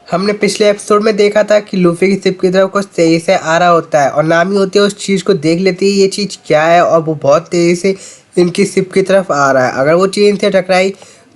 हमने पिछले एपिसोड में देखा था कि लूफी की शिप की तरफ कुछ तेजी से आ रहा होता है और नामी होती है उस चीज़ को देख लेती है ये चीज़ क्या है और वो बहुत तेज़ी से इनकी शिप की तरफ आ रहा है। अगर वो चीज़ इनसे टकराई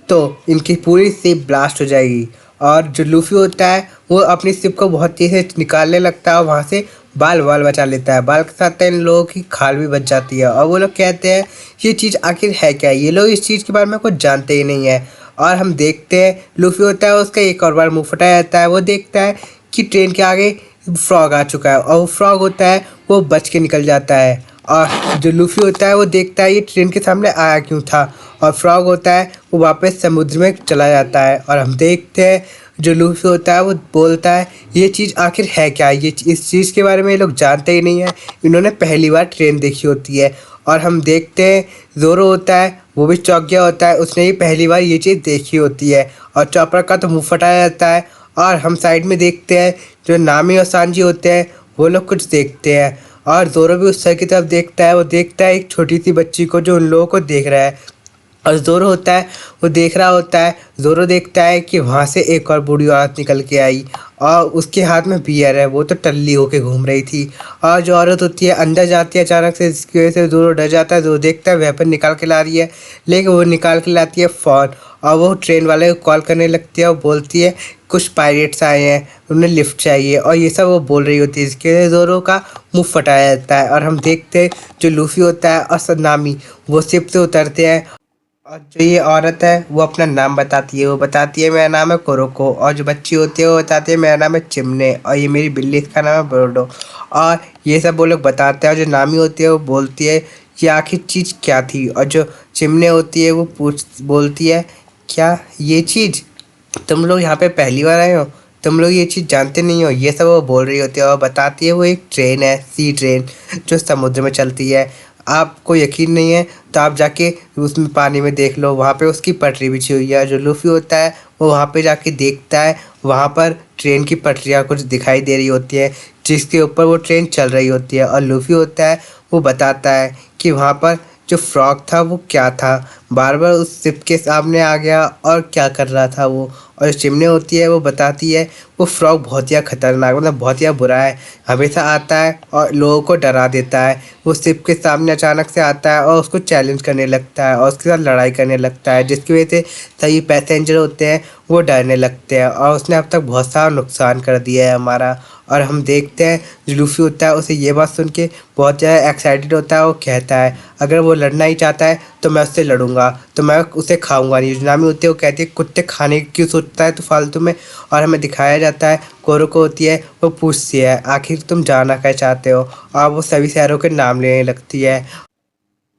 तो इनकी पूरी शिप ब्लास्ट हो जाएगी। और जो लूफी होता है वो अपनी शिप को बहुत तेज़ी से निकालने लगता है और वहाँ से बाल बाल बचा लेता है। बाल के साथ इन लोगों की खाल भी बच जाती है और वो लोग कहते हैं ये चीज़ आखिर है क्या। ये लोग इस चीज़ के बारे में कुछ जानते ही नहीं है। और हम देखते हैं लूफी होता है उसका एक और बार मुंह फटाया जाता है। वो देखता है कि ट्रेन के आगे फ्रॉग आ चुका है और वो फ्रॉग होता है वो बच के निकल जाता है। और जो लूफी होता है वो देखता है ये ट्रेन के सामने आया क्यों था। और फ्रॉग होता है वो वापस समुद्र में चला जाता है। और हम देखते हैं जो लूफी होता है वो बोलता है ये चीज़ आखिर है क्या। ये इस चीज़ के बारे में ये लोग जानते ही नहीं है। इन्होंने पहली बार ट्रेन देखी होती है। और हम देखते हैं ज़ोरो होता है वो भी चौंक गया होता है। उसने ही पहली बार ये चीज़ देखी होती है और चॉपर का तो मुंह फटाया जाता है। और हम साइड में देखते हैं जो नामी और सांजी होते हैं वो लोग कुछ देखते हैं। और ज़ोरो भी उस सर की तरफ देखता है। वो देखता है एक छोटी सी बच्ची को जो उन लोगों को देख रहा है। और ज़ोरो होता है वो देख रहा होता है। ज़ोरो देखता है कि वहाँ से एक और बूढ़ी औरत निकल के आई और उसके हाथ में बियर है। वो तो टल्ली होके घूम रही थी। और जो औरत होती है अंदर जाती है अचानक से, जिसकी वजह से ज़ोरो डर जाता है। ज़ोरो देखता है वेपन निकाल के ला रही है, लेकिन वो निकाल के लाती है फ़ोन। और वो ट्रेन वाले को कॉल करने लगती है और बोलती है कुछ पायरेट्स आए हैं, उन्हें लिफ्ट चाहिए और ये सब वो बोल रही होती है। इसके वजह से ज़ोरो का मुंह फटाया जाता है। और हम देखते हैं जो लूफी होता है और सनामी वो शिप से उतरते हैं। और जो ये औरत है वो अपना नाम बताती है। वो बताती है मेरा नाम है कोरोको। और जो बच्ची होती है वो बताती है मेरा नाम है चिमने और ये मेरी बिल्ली इसका नाम है बोर्डो। और ये सब वो लोग बताते हैं। और जो नामी होती है वो बोलती है कि आखिर चीज़ क्या थी। और जो चिमने होती है वो बोलती है क्या ये चीज़ तुम लोग यहाँ पे पहली बार आए हो, तुम लोग ये चीज़ जानते नहीं हो। ये सब वो बोल रही होती है और बताती है वो एक ट्रेन है, सी ट्रेन, जो समुद्र में चलती है। आपको यकीन नहीं है तो आप जाके उसमें पानी में देख लो, वहाँ पे उसकी पटरी बिछी हुई है। जो लूफी होता है वो वहाँ पे जाके देखता है, वहाँ पर ट्रेन की पटरियाँ कुछ दिखाई दे रही होती है जिसके ऊपर वो ट्रेन चल रही होती है। और लूफी होता है वो बताता है कि वहाँ पर जो फ्रॉग था वो क्या था, बार बार उस शिप के सामने आ गया और क्या कर रहा था वो। और जो चिमनी होती है वो बताती है वो फ्रॉग बहुत ही खतरनाक, मतलब बहुत ही बुरा है, हमेशा आता है और लोगों को डरा देता है। वो शिप के सामने अचानक से आता है और उसको चैलेंज करने लगता है और उसके साथ लड़ाई करने लगता है, जिसकी वजह से सभी पैसेंजर होते हैं वो डरने लगते हैं। और उसने अब तक बहुत सारा नुकसान कर दिया है हमारा। और हम देखते हैं जो लूफी होता है उसे ये बात सुन के बहुत ज़्यादा एक्साइटेड होता है। वो कहता है अगर वो लड़ना ही चाहता है तो मैं उससे लड़ूंगा, तो मैं उसे खाऊंगा नहीं। नामी होती है वो कहती है कुत्ते खाने की क्यों सोचता है तो फालतू में। और हमें दिखाया जाता है कोरोको होती है वो पूछती है आखिर तुम जाना क्या चाहते हो। और वो सभी शहरों के नाम लेने लगती है।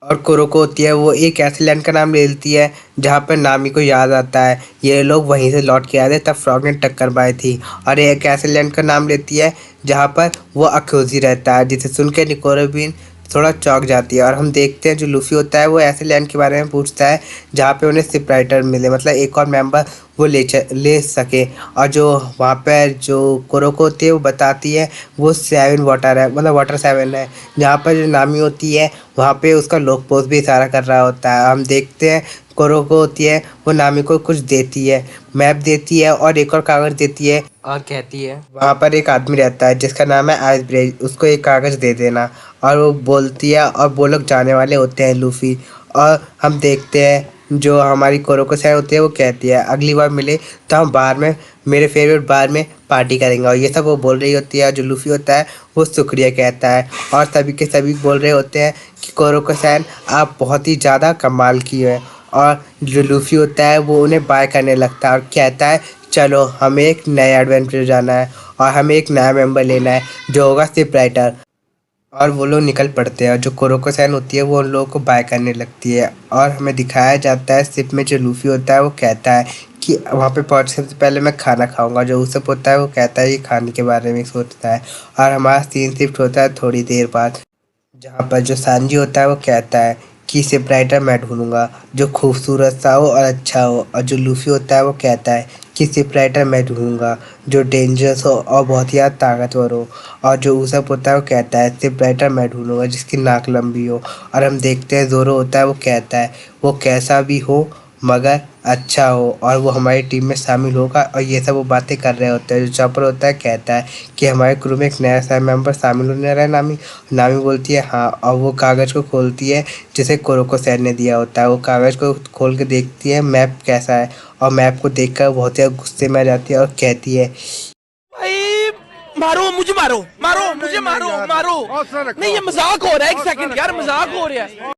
और कुरोको होती है वो एक ऐसे लैंड का नाम ले लेती है जहाँ पर नामी को याद आता है ये लोग वहीं से लौट के आए थे तब फ्रॉग ने टक्कर मारी थी। और एक ऐसे लैंड का नाम लेती है जहाँ पर वो अक्योजी रहता है, जिसे सुन के निकोरो भी थोड़ा चौंक जाती है। और हम देखते हैं जो लूफी होता है वो ऐसे लैंड के बारे में पूछता है जहाँ पे उन्हें शिप राइटर मिले, मतलब एक और मेंबर वो ले सके। और जो वहाँ पर जो कोरोको होती है वो बताती है वो 7 वाटर है, मतलब वाटर 7 है। जहाँ पर जो नामी होती है वहाँ पे उसका लोक पोस्ट भी इशारा कर रहा होता है। हम देखते हैं कोरोको होती है वो नामी को कुछ देती है, मैप देती है और एक और कागज़ देती है और कहती है वहाँ पर एक आदमी रहता है जिसका नाम है आइस ब्रेज, उसको एक कागज़ दे देना। और वो बोलती है और वो लोग जाने वाले होते हैं लूफी। और हम देखते हैं जो हमारी कोरोको सैन होती है वो कहती है अगली बार मिले तो हम बार में, मेरे फेवरेट बार में पार्टी करेंगे। और ये सब वो बोल रही होती है। जो लूफी होता है वो शुक्रिया कहता है और सभी के सभी बोल रहे होते हैं कि कोरोको सैन आप बहुत ही ज़्यादा कमाल की है। और जो लूफी होता है वो उन्हें बाय करने लगता है और कहता है चलो हमें एक नया एडवेंचर जाना है और हमें एक नया मेंबर लेना है जो होगा शिप राइटर। और वो लोग निकल पड़ते हैं। जो कोरोको सैन होती है वो उन लोगों को बाय करने लगती है। और हमें दिखाया जाता है शिप में जो लूफी होता है वो कहता है कि वहाँ पे पहुँचने से पहले मैं खाना खाऊंगा। जो उससे होता है वो कहता है ये खाने के बारे में सोचता है। और हमारा सीन शिफ्ट होता है थोड़ी देर बाद, जहाँ पर जो सांजी होता है वो कहता है कि शिप राइटर मैं ढूंढूंगा जो खूबसूरत सा हो और अच्छा हो। और जो लूफी होता है वो कहता है कि शिप राइटर मैं ढूंढूंगा जो डेंजरस हो और बहुत ही ज़्यादा ताकतवर हो। और जो उसप होता है वो कहता है शिप राइटर मैं ढूंढूंगा जिसकी नाक लंबी हो। और हम देखते हैं ज़ोरो होता है वो कहता है वो कैसा भी हो मगर अच्छा हो और वो हमारी टीम में शामिल होगा। और ये सब वो बातें कर रहे होते हैं। जो चॉपर होता है कहता है कि हमारे क्रू में एक नया सा मेंबर शामिल होने रहा है नामी। नामी बोलती है हाँ, और वो कागज़ को खोलती है जिसे कोरोको सैन ने दिया होता है। वो कागज़ को खोल के देखती है मैप कैसा है, और मैप को देखकर बहुत ज़्यादा गुस्से में आ जाती है और कहती है भाई मारो मुझे, मारो मारो मुझे, मारो मारो। नहीं ये मजाक हो रहा है, एक सेकंड यार, मजाक हो रहा है।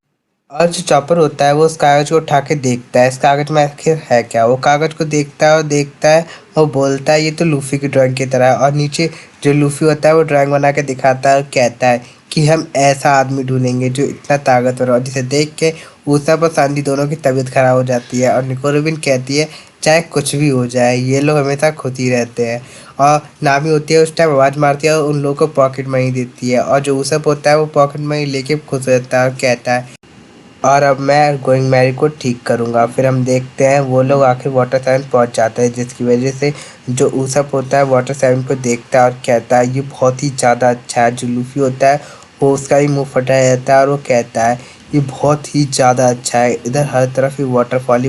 और जो चॉपर होता है वो उस कागज़ को उठा के देखता है, इस कागज़ में आखिर है क्या। वो कागज़ को देखता है और देखता है और बोलता है ये तो लूफ़ी की ड्राइंग की तरह है। और नीचे जो लूफ़ी होता है वो ड्राइंग बना के दिखाता है और कहता है कि हम ऐसा आदमी ढूंढेंगे जो इतना ताकतवर हो। जिसे देख के ऊसप और सांजी दोनों की तबीयत खराब हो जाती है। और निको रूबिन कहती है चाहे कुछ भी हो जाए ये लोग हमेशा खुद ही रहते हैं। और नामी होती है उस टाइम आवाज़ मारती है और उन लोगों को पॉकेट मनी देती है। और जो ऊसप होता है वो पॉकेट मनी लेके खुश रहता है और कहता है और अब मैं गोइंग मैरी को ठीक करूँगा। फिर हम देखते हैं वो लोग आखिर वाटर सेवन पहुँच जाते हैं, जिसकी वजह से जो ऊसप होता है वाटर सेवन को देखता है और कहता है ये बहुत ही ज़्यादा अच्छा है। जो लूफ़ी होता है वो उसका भी मुंह फटा रहता है और वो कहता है ये बहुत ही ज़्यादा अच्छा है। इधर हर तरफ ही वाटरफॉल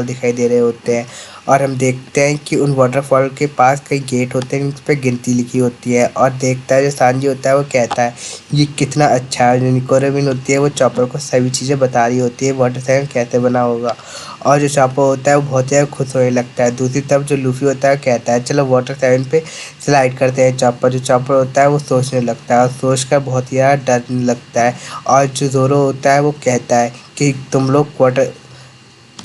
दिखाई दे रहे होते हैं। और हम देखते हैं कि उन वाटरफॉल के पास कई गेट होते हैं जिस पर गिनती लिखी होती है। और देखता है जो सांजी होता है वो कहता है ये कितना अच्छा है। जो निकोरेबिन होती है वो चॉपर को सभी चीज़ें बता रही होती है वाटर सेवन कैसे बना होगा। और जो चॉपर होता है वो बहुत ज़्यादा खुश होने लगता है। दूसरी तरफ जो लूफ़ी होता है कहता है चलो वाटर सेवन पे स्लाइड करते हैं। चॉपर जो चॉपर होता है वो सोचने लगता है और सोच कर बहुत ही ज़्यादा डरने लगता है। और जो ज़ोरो होता है वो कहता है कि तुम लोग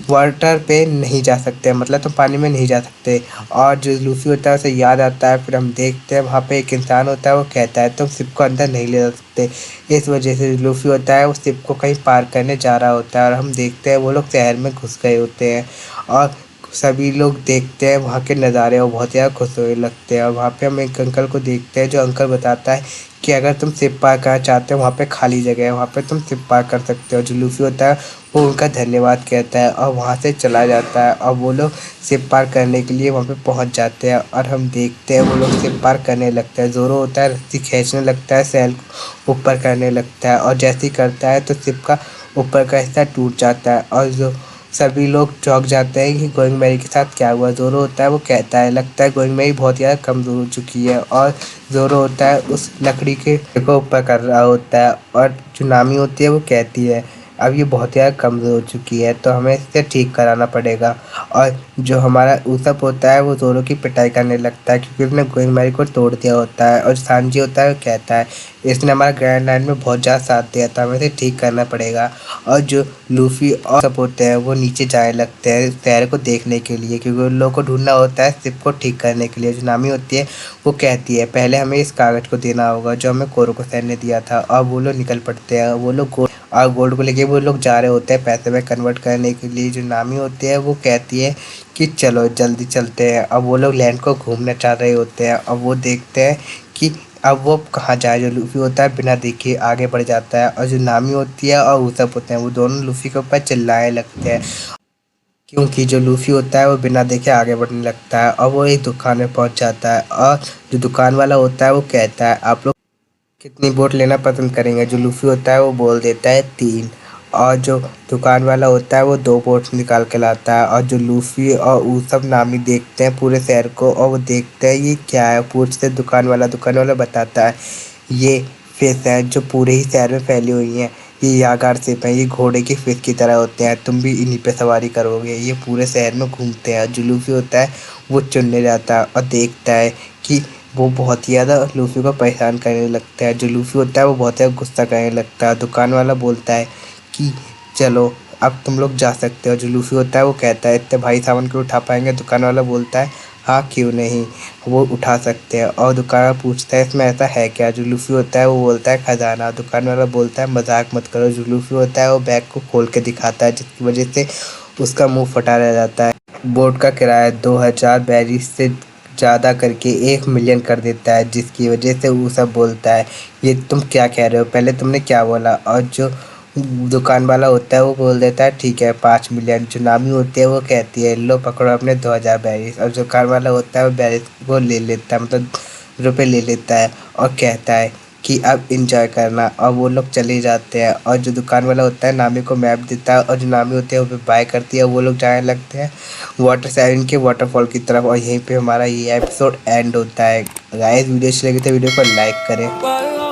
वाटर पे नहीं जा सकते, मतलब तुम पानी में नहीं जा सकते। और जो लूफ़ी होता है उसे याद आता है। फिर हम देखते हैं वहाँ पे एक इंसान होता है वो कहता है तुम शिप को अंदर नहीं ले जा सकते। इस वजह से लूफ़ी होता है वो शिप को कहीं पार करने जा रहा होता है। और हम देखते हैं वो लोग शहर में घुस गए होते हैं और सभी लोग देखते हैं वहाँ के नज़ारे और बहुत ज़्यादा खुश होने लगते हैं। और वहाँ पे हम एक अंकल को देखते हैं जो अंकल बताता है कि अगर तुम शिप पार करना चाहते हो वहाँ पे खाली जगह है, वहाँ पे तुम शिप पार कर सकते हो। जो लूफ़ी होता है वो उनका धन्यवाद कहता है और वहाँ से चला जाता है। और वो लोग शिप पार करने के लिए वहाँ पे पहुँच जाते हैं। और हम देखते हैं वो लोग शिप पार करने लगता है। ज़ोरो होता है रस्सी खींचने लगता है, सैल को ऊपर करने लगता है। और जैसे ही करता है तो शिप का ऊपर का हिस्सा टूट जाता है और जो सभी लोग चौंक जाते हैं कि गोइंग मैरी के साथ क्या हुआ। ज़ोरो होता है वो कहता है लगता है गोइंग मैरी बहुत ज़्यादा कमज़ोर हो चुकी है। और ज़ोरो होता है उस लकड़ी के को ऊपर कर रहा होता है। और जो नामी होती है वो कहती है अब ये बहुत ज़्यादा कमज़ोर हो चुकी है तो हमें इसे ठीक कराना पड़ेगा। और जो हमारा ऊसप होता है वो ज़ोरो की पिटाई करने लगता है क्योंकि उसने गोइंग मैरी को तोड़ दिया होता है। और सांजी होता है वो कहता है इसने हमारा ग्रैंड लाइन में बहुत ज़्यादा साथ दिया था, हमें इसे ठीक करना पड़ेगा। और जो लूफ़ी और सब होते हैं वो नीचे जाने लगते हैं शहर को देखने के लिए क्योंकि उन लोगों को ढूंढना होता है शिप को ठीक करने के लिए। जो नामी होती है वो कहती है पहले हमें इस कागज़ को देना होगा जो हमें कोरोको सैन ने दिया था। और वो लोग निकल पड़ते हैं। वो लोग गोल्ड को लेके वो लोग जा रहे होते हैं पैसे में कन्वर्ट करने के लिए। जो नामी होती है वो कहती है कि चलो जल्दी चलते हैं। अब वो लोग लैंड को घूमना चाह रहे होते हैं। अब वो देखते हैं कि अब वो कहाँ जाए। जो लूफ़ी होता है बिना देखे आगे बढ़ जाता है। और जो नामी होती है और ऊसप होते हैं वो दोनों लूफ़ी के ऊपर चिल्लाने लगते हैं क्योंकि जो लूफ़ी होता है वो बिना देखे आगे बढ़ने लगता है। और वो एक दुकान में पहुंच जाता है और जो दुकान वाला होता है वो कहता है आप लोग कितनी बोट लेना पसंद करेंगे। जो लूफ़ी होता है वो बोल देता है 3। और जो दुकान वाला होता है वो 2 बोट निकाल के लाता है। और जो लूफ़ी और ऊसप नामी देखते हैं पूरे शहर को और वो देखते हैं ये क्या है। पूछते दुकान वाला बताता है ये फिश है जो पूरे ही शहर में फैली हुई हैं। ये यागार सिप हैं, ये घोड़े की फिश की तरह होते हैं, तुम भी इन्हीं पे सवारी करोगे। ये पूरे शहर में घूमते हैं। जो लूफ़ी होता है वो चुनने जाता है और देखता है कि वो बहुत ही ज़्यादा लूफ़ी को परेशान करने लगता है। जो लूफ़ी होता है वो बहुत ज़्यादा गुस्सा करने लगता है। दुकान वाला बोलता है कि चलो अब तुम लोग जा सकते हो। जो लूफ़ी होता है वो कहता है इतने भारी सामान क्यों उठा पाएंगे। दुकान वाला बोलता है हाँ क्यों नहीं, वो उठा सकते हैं। और दुकान वाला पूछता है इसमें ऐसा है क्या। जो लूफ़ी होता है वो बोलता है खजाना। दुकान वाला बोलता है मजाक मत करो। जो लूफ़ी होता है वो बैग को खोल के दिखाता है जिसकी वजह से उसका मुंह फटा रह जाता है। बोट का किराया 2000 बैरिज से ज़्यादा करके 1 मिलियन कर देता है जिसकी वजह से वो सब बोलता है ये तुम क्या कह रहे हो, पहले तुमने क्या बोला। और जो दुकान वाला होता है वो बोल देता है ठीक है 5 मिलियन। जो नामी होती है वो कहती है लो पकड़ो अपने 2000 बैरिज। और जो दुकान वाला होता है वो बैरिज को ले लेता है, मतलब रुपये ले लेता है और कहता है कि अब इंजॉय करना। और वो लोग चले जाते हैं और जो दुकान वाला होता है नामी को मैप देता है और जो नामी होते हैं वो बाय करती है। वो लोग जाने लगते हैं वाटर सेवन के वाटरफॉल की तरफ और यहीं पे हमारा ये एपिसोड एंड होता है। गाइस वीडियो अच्छी लगी तो वीडियो को लाइक करें।